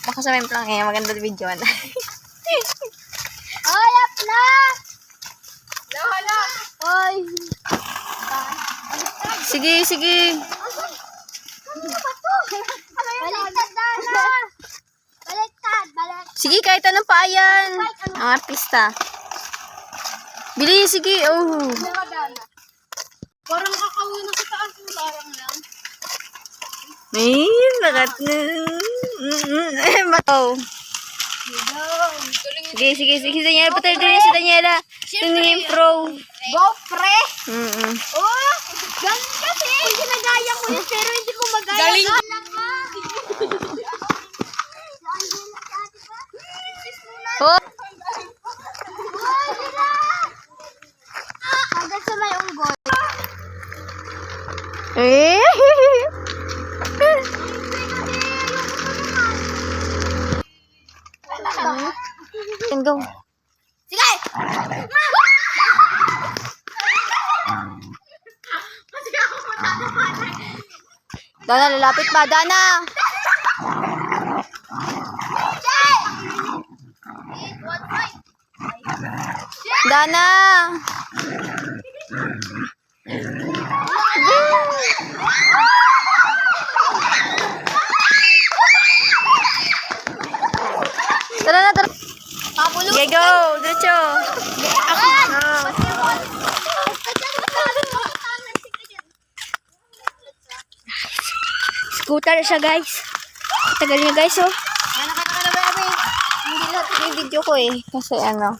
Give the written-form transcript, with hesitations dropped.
Baka sa main lang eh. Maganda video na. Oy, up na! Hala! Oy! Sige, sige. Baliktad, Dana! Baliktad! Sige, kahit anong pa yan. Ang artista. Bili, sige. Oh. Parang kakawin na sa taas mo. Larang lang. Ay, lagat na. Mataw. Sige, sige, sige. Si Daniela, patay din si Daniela. Tingin pro. Go, pre! Oh. Galing kasi! Hindi nagaya ko yun, pero hindi ko magaya. Galing. Oh. Hanggang sa may unggol. Eh. And go. Sige! Dana, lalapit pa. Dana. Dana. Tara na, tara. Okay, go. Diretso. Scooter siya, guys. Tagal niya, guys, oh. Nakakalabi. Hindi lahat yung video ko, eh. Kasi ano.